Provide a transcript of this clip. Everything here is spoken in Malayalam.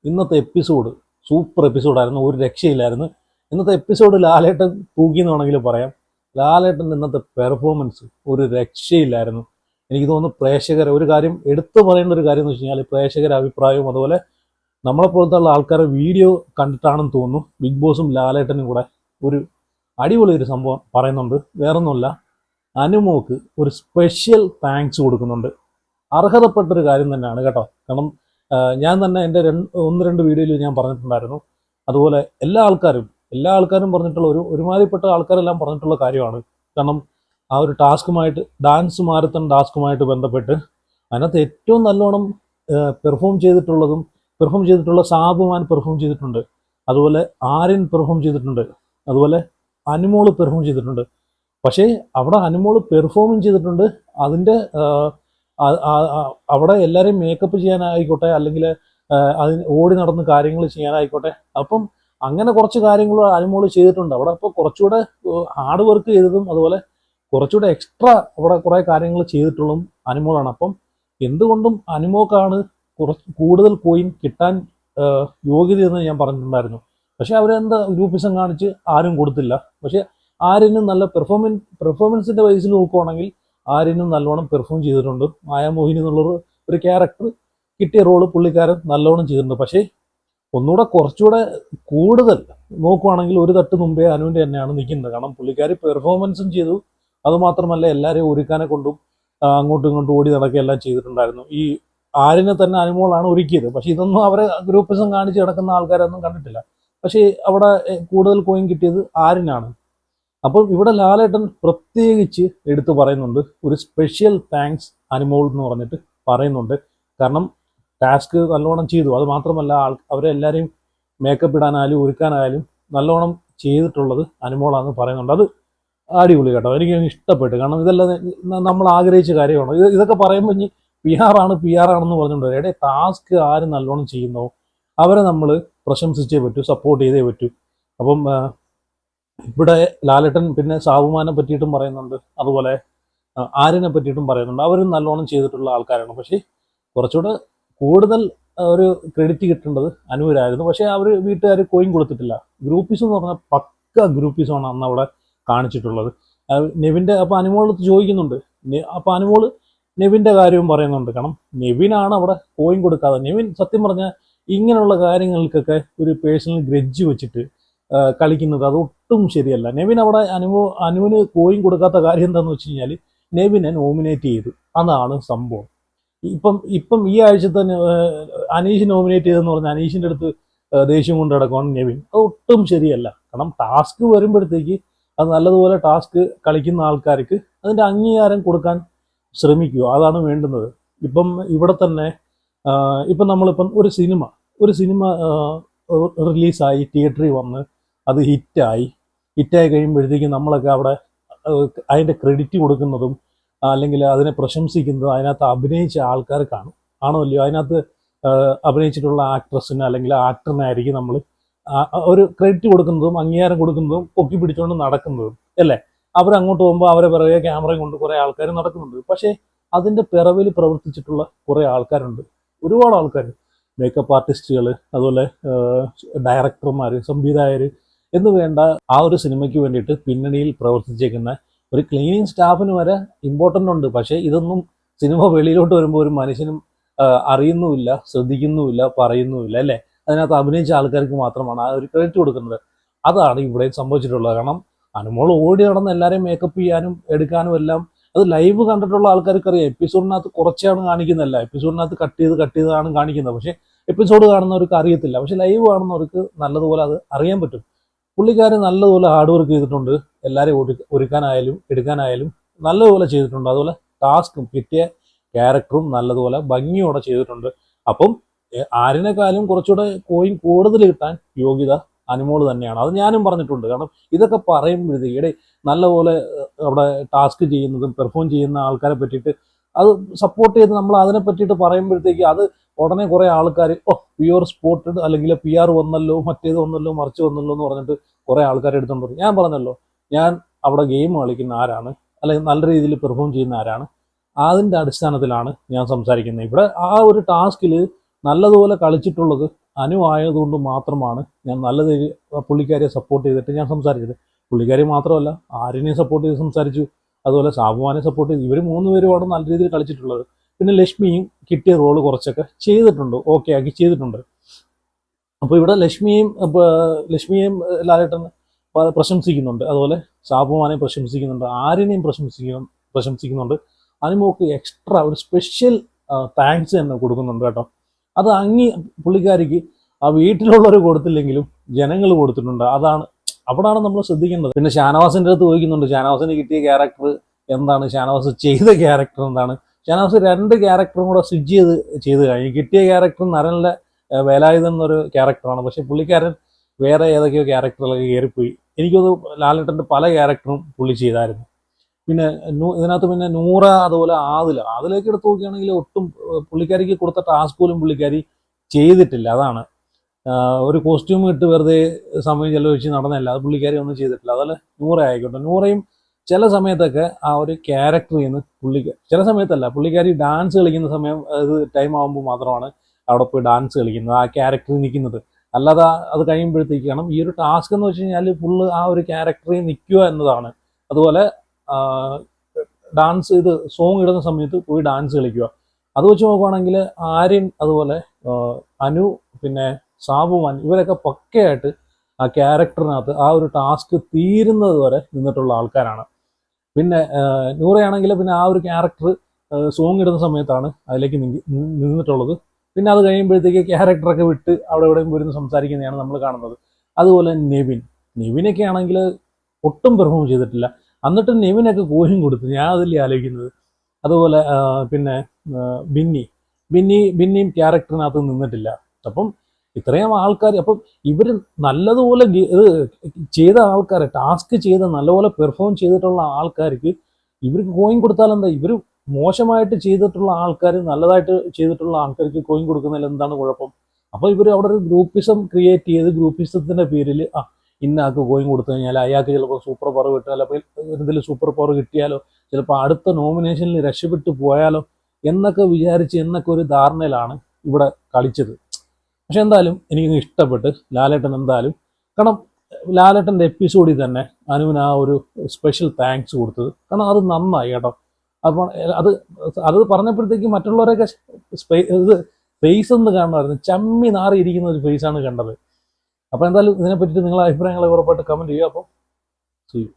ഇന്നത്തെ എപ്പിസോഡ് സൂപ്പർ എപ്പിസോഡായിരുന്നു, ഒരു രക്ഷയില്ലായിരുന്നു. ഇന്നത്തെ എപ്പിസോഡ് ലാലേട്ടൻ തൂക്കിയെന്ന് വേണമെങ്കിൽ പറയാം. ലാലേട്ടൻ്റെ ഇന്നത്തെ പെർഫോമൻസ് ഒരു രക്ഷയില്ലായിരുന്നു. എനിക്ക് തോന്നുന്നു പ്രേക്ഷകരെ ഒരു കാര്യം എടുത്തു പറയേണ്ട ഒരു കാര്യം എന്ന് വെച്ച് കഴിഞ്ഞാൽ പ്രേക്ഷകരുടെ അഭിപ്രായവും അതുപോലെ നമ്മളെപ്പോലത്തെ ഉള്ള ആൾക്കാരെ വീഡിയോ കണ്ടിട്ടാണെന്ന് തോന്നുന്നു ബിഗ് ബോസും ലാലേട്ടനും കൂടെ ഒരു അടിപൊളി ഒരു സംഭവം പറയുന്നുണ്ട്. വേറൊന്നുമല്ല, അനുമോക്ക് ഒരു സ്പെഷ്യൽ താങ്ക്സ് കൊടുക്കുന്നുണ്ട്. അർഹതപ്പെട്ടൊരു കാര്യം തന്നെയാണ് കേട്ടോ. കാരണം ഞാൻ തന്നെ എൻ്റെ ഒന്ന് രണ്ട് വീഡിയോയിൽ ഞാൻ പറഞ്ഞിട്ടുണ്ടായിരുന്നു. അതുപോലെ എല്ലാ ആൾക്കാരും പറഞ്ഞിട്ടുള്ള ഒരുമാതിരിപ്പെട്ട ആൾക്കാരെല്ലാം പറഞ്ഞിട്ടുള്ള കാര്യമാണ്. കാരണം ആ ഒരു ടാസ്കുമായിട്ട്, ഡാൻസ് മാരത്തൺ ടാസ്കുമായിട്ട് ബന്ധപ്പെട്ട് അതിനകത്ത് ഏറ്റവും നല്ലോണം പെർഫോം ചെയ്തിട്ടുള്ള സാബുമാൻ പെർഫോം ചെയ്തിട്ടുണ്ട്, അതുപോലെ ആര്യൻ പെർഫോം ചെയ്തിട്ടുണ്ട്, അതുപോലെ അനുമോള് പെർഫോം ചെയ്തിട്ടുണ്ട്. പക്ഷേ അവിടെ അനുമോള് പെർഫോമും ചെയ്തിട്ടുണ്ട്. അതിൻ്റെ അവിടെ എല്ലാവരെയും മേക്കപ്പ് ചെയ്യാനായിക്കോട്ടെ, അല്ലെങ്കിൽ അതിന് ഓടി നടന്ന് കാര്യങ്ങൾ ചെയ്യാനായിക്കോട്ടെ, അപ്പം അങ്ങനെ കുറച്ച് കാര്യങ്ങൾ അനുമോള് ചെയ്തിട്ടുണ്ട് അവിടെ. അപ്പോൾ കുറച്ചുകൂടെ ഹാർഡ് വർക്ക് ചെയ്തതും അതുപോലെ കുറച്ചുകൂടെ എക്സ്ട്രാ അവിടെ കുറേ കാര്യങ്ങൾ ചെയ്തിട്ടുള്ളതും അനുമോളാണ്. അപ്പം എന്തുകൊണ്ടും അനുമോക്കാണ് കൂടുതൽ കോയിൻ കിട്ടാൻ യോഗ്യതയെന്ന് ഞാൻ പറഞ്ഞിട്ടുണ്ടായിരുന്നു. പക്ഷെ അവരെന്താ ഗ്രൂപ്പിസം കാണിച്ച് ആരും കൊടുത്തില്ല. പക്ഷെ ആര്യനും നല്ല പെർഫോമൻസിന്റെ വയസ്സിൽ നോക്കുവാണെങ്കിൽ ആര്യനും നല്ലോണം പെർഫോം ചെയ്തിട്ടുണ്ട്. മായാമോഹിനി എന്നുള്ളൊരു ഒരു ക്യാരക്ടർ കിട്ടിയ റോള് പുള്ളിക്കാരൻ നല്ലോണം ചെയ്തിട്ടുണ്ട്. പക്ഷേ ഒന്നുകൂടെ കുറച്ചുകൂടെ കൂടുതൽ നോക്കുവാണെങ്കിൽ ഒരു തട്ട് മുമ്പേ അനുവിൻ്റെ തന്നെയാണ് നിൽക്കുന്നത്. കാരണം പുള്ളിക്കാരി പെർഫോമൻസും ചെയ്തു, അതുമാത്രമല്ല എല്ലാവരെയും ഒരുക്കാനെ കൊണ്ടും അങ്ങോട്ടും ഇങ്ങോട്ടും ഓടി നടക്കുകയെല്ലാം ചെയ്തിട്ടുണ്ടായിരുന്നു. ഈ ആര്യനെ തന്നെ അനുമോളാണ് ഒരുക്കിയത്. പക്ഷെ ഇതൊന്നും അവരെ ഗ്രൂപ്പിസം കാണിച്ച് കിടക്കുന്ന ആൾക്കാരൊന്നും കണ്ടിട്ടില്ല. പക്ഷേ അവിടെ കൂടുതൽ കോയിൻ കിട്ടിയത് ആര്യനാണ്. അപ്പം ഇവിടെ ലാലേട്ടൻ പ്രത്യേകിച്ച് എടുത്തു പറയുന്നുണ്ട്, ഒരു സ്പെഷ്യൽ താങ്ക്സ് അനുമോൾ എന്ന് പറഞ്ഞിട്ട് പറയുന്നുണ്ട്. കാരണം ടാസ്ക് നല്ലോണം ചെയ്തു, അത് മാത്രമല്ല അവരെല്ലാവരെയും മേക്കപ്പ് ഇടാനായാലും ഒരുക്കാനായാലും നല്ലോണം ചെയ്തിട്ടുള്ളത് അനുമോളാണെന്ന് പറയുന്നുണ്ട്. അത് അടിപൊളി കേട്ടോ, എനിക്ക് ഇഷ്ടപ്പെട്ടു. കാരണം ഇതെല്ലാം നമ്മൾ ആഗ്രഹിച്ച കാര്യമാണ്. ഇതൊക്കെ പറയുമ്പോൾ ഇനി പി ആർ ആണെന്ന് പറഞ്ഞിട്ടുണ്ട്. എടേ ടാസ്ക് ആര് നല്ലോണം ചെയ്യുന്നോ അവരെ നമ്മൾ പ്രശംസിച്ചേ പറ്റൂ, സപ്പോർട്ട് ചെയ്തേ പറ്റൂ. അപ്പം ഇവിടെ ലാലേട്ടൻ പിന്നെ സാബുമാനെ പറ്റിയിട്ടും പറയുന്നുണ്ട്, അതുപോലെ ആര്യനെ പറ്റിയിട്ടും പറയുന്നുണ്ട്. അവരും നല്ലോണം ചെയ്തിട്ടുള്ള ആൾക്കാരാണ്. പക്ഷേ കുറച്ചുകൂടെ കൂടുതൽ ഒരു ക്രെഡിറ്റ് കിട്ടേണ്ടത് അനുവരായിരുന്നു. പക്ഷേ അവർ വീട്ടുകാർ കോയിൻ കൊടുത്തിട്ടില്ല. ഗ്രൂപ്പീസ് എന്ന് പറഞ്ഞാൽ പക്ക ഗ്രൂപ്പീസാണ് അന്ന് അവിടെ കാണിച്ചിട്ടുള്ളത്. നെവിൻ്റെ അപ്പോൾ അനുമോളത്ത് ചോദിക്കുന്നുണ്ട്. അപ്പോൾ അനുമോള് നെവിൻ്റെ കാര്യവും പറയുന്നുണ്ട്. കാരണം നെവിനാണ് അവിടെ കോയിൻ കൊടുക്കാതെ. നെവിൻ സത്യം പറഞ്ഞാൽ ഇങ്ങനെയുള്ള കാര്യങ്ങൾക്കൊക്കെ ഒരു പേഴ്സണൽ ഗ്രഡ്ജ് വെച്ചിട്ട് കളിക്കുന്നത് അതൊട്ടും ശരിയല്ല. നെവിൻ അവിടെ അനുവിന് കോയിൻ കൊടുക്കാത്ത കാര്യം എന്താണെന്ന് വെച്ച് കഴിഞ്ഞാൽ നെവിനെ നോമിനേറ്റ് ചെയ്തു, അതാണ് സംഭവം. ഇപ്പം ഈ ആഴ്ച തന്നെ അനീഷ് നോമിനേറ്റ് ചെയ്തെന്ന് പറഞ്ഞാൽ അനീഷിൻ്റെ അടുത്ത് ദേഷ്യം കൊണ്ട് കിടക്കുവാണ് നെവിൻ. അത് ഒട്ടും ശരിയല്ല. കാരണം ടാസ്ക് വരുമ്പോഴത്തേക്ക് അത് നല്ലതുപോലെ ടാസ്ക് കളിക്കുന്ന ആൾക്കാർക്ക് അതിൻ്റെ അംഗീകാരം കൊടുക്കാൻ ശ്രമിക്കുക, അതാണ് വേണ്ടുന്നത്. ഇപ്പം ഇവിടെ തന്നെ ഇപ്പം നമ്മളിപ്പം ഒരു സിനിമ റിലീസായി തിയേറ്ററിൽ വന്ന് അത് ഹിറ്റായി കഴിയുമ്പോഴത്തേക്കും നമ്മളൊക്കെ അവിടെ അതിൻ്റെ ക്രെഡിറ്റ് കൊടുക്കുന്നതും അല്ലെങ്കിൽ അതിനെ പ്രശംസിക്കുന്നതും അതിനകത്ത് അഭിനയിച്ച ആൾക്കാർക്കാണ്, ആണോ അല്ലയോ? അതിനകത്ത് അഭിനയിച്ചിട്ടുള്ള ആക്ട്രസിന് അല്ലെങ്കിൽ ആക്ടറിനായിരിക്കും നമ്മൾ ഒരു ക്രെഡിറ്റ് കൊടുക്കുന്നതും അംഗീകാരം കൊടുക്കുന്നതും പൊക്കി പിടിച്ചുകൊണ്ട് നടക്കുന്നതും അല്ലേ? അവരങ്ങോട്ട് പോകുമ്പോൾ അവരെ പിറകെ ക്യാമറയും കൊണ്ട് കുറേ ആൾക്കാർ നടക്കുന്നുണ്ട്. പക്ഷേ അതിൻ്റെ പിറവിൽ പ്രവർത്തിച്ചിട്ടുള്ള കുറേ ആൾക്കാരുണ്ട്, ഒരുപാട് ആൾക്കാർ, മേക്കപ്പ് ആർട്ടിസ്റ്റുകൾ, അതുപോലെ ഡയറക്ടർമാർ, സംവിധായകർ എന്ന് വേണ്ട ആ ഒരു സിനിമയ്ക്ക് വേണ്ടിയിട്ട് പിന്നണിയിൽ പ്രവർത്തിച്ചേക്കുന്ന ഒരു ക്ലീനിങ് സ്റ്റാഫിന് വരെ ഇമ്പോർട്ടൻ്റ് ഉണ്ട്. പക്ഷേ ഇതൊന്നും സിനിമ വെളിയിലോട്ട് വരുമ്പോൾ ഒരു മനുഷ്യനും അറിയുന്നുമില്ല, ശ്രദ്ധിക്കുന്നുമില്ല, പറയുന്നുമില്ല അല്ലേ? അതിനകത്ത് അഭിനയിച്ച ആൾക്കാർക്ക് മാത്രമാണ് ആ ഒരു ക്രെഡിറ്റ് കൊടുക്കുന്നത്. അതാണ് ഇവിടെ സംഭവിച്ചിട്ടുള്ളത്. കാരണം അനുമോൾ ഓടി നടന്ന് എല്ലാവരെയും മേക്കപ്പ് ചെയ്യാനും എടുക്കാനും എല്ലാം അത് ലൈവ് കണ്ടിട്ടുള്ള ആൾക്കാർക്ക് അറിയാം. എപ്പിസോഡിനകത്ത് കുറച്ചാണ് കാണിക്കുന്നതല്ല, എപ്പിസോഡിനകത്ത് കട്ട് ചെയ്താണ് കാണിക്കുന്നത്. പക്ഷേ എപ്പിസോഡ് കാണുന്നവർക്ക് അറിയത്തില്ല. പക്ഷെ ലൈവ് കാണുന്നവർക്ക് നല്ലതുപോലെ അത് അറിയാൻ പറ്റും. പുള്ളിക്കാരൻ നല്ലതുപോലെ ഹാർഡ് വർക്ക് ചെയ്തിട്ടുണ്ട്. എല്ലാവരെയും ഒരുക്കാനായാലും എടുക്കാനായാലും നല്ലതുപോലെ ചെയ്തിട്ടുണ്ട്. അതുപോലെ ടാസ്കും കിട്ടിയ ക്യാരക്ടറും നല്ലതുപോലെ ഭംഗിയോടെ ചെയ്തിട്ടുണ്ട്. അപ്പം ആരിനേക്കാളും കുറച്ചുകൂടെ കോയിൻ കൂടുതൽ കിട്ടാൻ യോഗ്യത അനുമോൾ തന്നെയാണ്. അത് ഞാനും പറഞ്ഞിട്ടുണ്ട്. കാരണം ഇതൊക്കെ പറയുമ്പോഴത്തേക്ക് നല്ലപോലെ അവിടെ ടാസ്ക് ചെയ്യുന്നതും പെർഫോം ചെയ്യുന്ന ആൾക്കാരെ പറ്റിയിട്ട് അത് സപ്പോർട്ട് ചെയ്ത് നമ്മൾ അതിനെ പറ്റിയിട്ട് പറയുമ്പോഴത്തേക്ക് അത് ഉടനെ കുറേ ആൾക്കാർ പി ആർ സ്പോട്ടഡ് അല്ലെങ്കിൽ പി ആർ വന്നല്ലോ, മറ്റേത് വന്നല്ലോ, മറിച്ച് വന്നല്ലോ എന്ന് പറഞ്ഞിട്ട് കുറേ ആൾക്കാർ എടുത്തോണ്ട് വരും. ഞാൻ പറഞ്ഞല്ലോ, ഞാൻ അവിടെ ഗെയിം കളിക്കുന്ന ആരാണ് അല്ലെങ്കിൽ നല്ല രീതിയിൽ പെർഫോം ചെയ്യുന്ന ആരാണ്, അതിൻ്റെ അടിസ്ഥാനത്തിലാണ് ഞാൻ സംസാരിക്കുന്നത്. ഇവിടെ ആ ഒരു ടാസ്കിൽ നല്ലതുപോലെ കളിച്ചിട്ടുള്ളത് അനു ആയതുകൊണ്ട് മാത്രമാണ് ഞാൻ നല്ല രീതിയിൽ പുള്ളിക്കാരിയെ സപ്പോർട്ട് ചെയ്തിട്ട് ഞാൻ സംസാരിച്ചത്. പുള്ളിക്കാരി മാത്രമല്ല, ആര്യനെയും സപ്പോർട്ട് ചെയ്ത് സംസാരിച്ചു, അതുപോലെ സാബുമാനെ സപ്പോർട്ട് ചെയ്തു. ഇവർ 3 പേരുമാണ് നല്ല രീതിയിൽ കളിച്ചിട്ടുള്ളത്. പിന്നെ ലക്ഷ്മിയും കിട്ടിയ റോള് കുറച്ചൊക്കെ ചെയ്തിട്ടുണ്ട്, ഓക്കെ ആക്കി ചെയ്തിട്ടുണ്ട്. അപ്പോൾ ഇവിടെ ലക്ഷ്മിയെയും ലാലേട്ടൻ പ്രശംസിക്കുന്നുണ്ട്, അതുപോലെ സാബുമാനെ പ്രശംസിക്കുന്നുണ്ട്, ആര്യനെയും പ്രശംസിക്കുന്നുണ്ട്. അനുമോക്ക് എക്സ്ട്രാ ഒരു സ്പെഷ്യൽ താങ്ക്സ് തന്നെ കൊടുക്കുന്നുണ്ട് കേട്ടോ. അത് പുള്ളിക്കാരിക്ക് ആ വീട്ടിലുള്ളവർ കൊടുത്തില്ലെങ്കിലും ജനങ്ങൾ കൊടുത്തിട്ടുണ്ട്. അവിടാണ് നമ്മൾ ശ്രദ്ധിക്കേണ്ടത്. പിന്നെ ഷാനവാസിൻ്റെ അടുത്ത് ചോദിക്കുന്നുണ്ട്, ഷാനവാസിന് കിട്ടിയ ക്യാരക്ടർ എന്താണ്, ഷാനവാസ് ചെയ്ത ക്യാരക്ടർ എന്താണ്. ഷാനവാസ് 2 ക്യാരക്ടറും കൂടെ സ്വിച്ച് ചെയ്ത് കഴിഞ്ഞു. കിട്ടിയ ക്യാരക്ടർ നരനിലെ വേലായുധൻ എന്നൊരു ക്യാരക്ടറാണ്, പക്ഷെ പുള്ളിക്കാരൻ വേറെ ഏതൊക്കെയോ ക്യാരക്ടറിലൊക്കെ കയറിപ്പോയി. എനിക്കത് ലാലേട്ടൻ്റെ പല ക്യാരക്ടറും പുള്ളി ചെയ്തായിരുന്നു. പിന്നെ ഇതിനകത്ത് പിന്നെ നൂറ, അതുപോലെ ആദിലേക്ക് എടുത്ത് നോക്കുകയാണെങ്കിൽ ഒട്ടും പുള്ളിക്കാരിക്ക് കൊടുത്ത ടാസ്ക് പോലും പുള്ളിക്കാരി ചെയ്തിട്ടില്ല. അതാണ് ഒരു കോസ്റ്റ്യൂം ഇട്ട് വെറുതെ സമയം ചെലവഴിച്ച് നടന്നല്ല, അത് പുള്ളിക്കാരി ഒന്നും ചെയ്തിട്ടില്ല. അതുപോലെ നൂറ ആയിക്കോട്ടെ, നൂറയും ചില സമയത്തൊക്കെ ആ ഒരു ക്യാരക്ടർ ചെയ്യുന്ന ചില സമയത്തല്ല, പുള്ളിക്കാരി ഡാൻസ് കളിക്കുന്ന സമയം ടൈം ആകുമ്പോൾ മാത്രമാണ് അവിടെ പോയി ഡാൻസ് കളിക്കുന്നത്, ആ ക്യാരക്ടറിൽ നിൽക്കുന്നത്. അല്ലാതെ അത് കഴിയുമ്പോഴത്തേക്കാണ് ഈ ഒരു ടാസ്ക് എന്ന് വെച്ച് കഴിഞ്ഞാൽ ഫുള്ള് ആ ഒരു ക്യാരക്ടറിൽ നിൽക്കുക എന്നതാണ്. അതുപോലെ ഡാൻസ് സോങ് ഇടുന്ന സമയത്ത് പോയി ഡാൻസ് കളിക്കുക. അത് വെച്ച് നോക്കുവാണെങ്കിൽ ആര്യൻ, അതുപോലെ അനു, പിന്നെ സാബുമാൻ, ഇവരൊക്കെ പക്കയായിട്ട് ആ ക്യാരക്ടറിനകത്ത് ആ ഒരു ടാസ്ക് തീരുന്നത് വരെ നിന്നിട്ടുള്ള ആൾക്കാരാണ്. പിന്നെ നൂറയാണെങ്കിൽ പിന്നെ ആ ഒരു ക്യാരക്ടർ സോങ് ഇടുന്ന സമയത്താണ് അതിലേക്ക് നിന്നിട്ടുള്ളത്. പിന്നെ അത് കഴിയുമ്പോഴത്തേക്ക് ക്യാരക്ടറൊക്കെ വിട്ട് അവിടെ എവിടെയും പോയിരുന്ന് സംസാരിക്കുന്നതാണ് നമ്മൾ കാണുന്നത്. അതുപോലെ നെവിനൊക്കെ ആണെങ്കിൽ ഒട്ടും പെർഫോം ചെയ്തിട്ടില്ല. എന്നിട്ട് നെവിനൊക്കെ കോയും കൊടുത്തു, ഞാൻ അതിൽ ആലോചിക്കുന്നത്. അതുപോലെ പിന്നെ ബിന്നിയും ക്യാരക്ടറിനകത്ത് നിന്നിട്ടില്ല. അപ്പം ഇത്രയും ആൾക്കാർ, അപ്പം ഇവർ നല്ലതുപോലെ ചെയ്ത ആൾക്കാരെ, ടാസ്ക് ചെയ്ത നല്ലപോലെ പെർഫോം ചെയ്തിട്ടുള്ള ആൾക്കാർക്ക് ഇവർക്ക് കോയിൻ കൊടുത്താൽ എന്താ? ഇവർ മോശമായിട്ട് ചെയ്തിട്ടുള്ള ആൾക്കാർ നല്ലതായിട്ട് ചെയ്തിട്ടുള്ള ആൾക്കാർക്ക് കോയിൻ കൊടുക്കുന്നതിൽ എന്താണ് കുഴപ്പം? അപ്പോൾ ഇവർ അവിടെ ഒരു ഗ്രൂപ്പിസം ക്രിയേറ്റ് ചെയ്ത് ഗ്രൂപ്പിസത്തിൻ്റെ പേരിൽ ഇന്ന ആൾക്ക് കോയിൻ കൊടുത്തു കഴിഞ്ഞാൽ അയാൾക്ക് ചിലപ്പോൾ സൂപ്പർ പവർ കിട്ടാലോ, എന്തെങ്കിലും സൂപ്പർ പവർ കിട്ടിയാലോ, ചിലപ്പോൾ അടുത്ത നോമിനേഷനിൽ രക്ഷപ്പെട്ടു പോയാലോ എന്നൊക്കെ ഒരു ധാരണയിലാണ് ഇവിടെ കളിച്ചത്. പക്ഷെ എന്തായാലും എനിക്ക് ഇഷ്ടപ്പെട്ട് ലാലേട്ടൻ എന്തായാലും, കാരണം ലാലേട്ടൻ്റെ എപ്പിസോഡിൽ തന്നെ അനുവിന് ആ ഒരു സ്പെഷ്യൽ താങ്ക്സ് കൊടുത്തത്, കാരണം അത് നന്നായി കേട്ടോ. അപ്പോൾ അത് പറഞ്ഞപ്പോഴത്തേക്ക് മറ്റുള്ളവരൊക്കെ ഫേസ് ഒന്ന് കാണുമായിരുന്നു, ചമ്മി നാറിയിരിക്കുന്ന ഒരു ഫേസാണ് കണ്ടത്. അപ്പോൾ എന്തായാലും ഇതിനെ പറ്റിയിട്ട് നിങ്ങളുടെ അഭിപ്രായങ്ങളെ ഉറപ്പായിട്ട് കമൻറ്റ് ചെയ്യുക. അപ്പോൾ ചെയ്യും.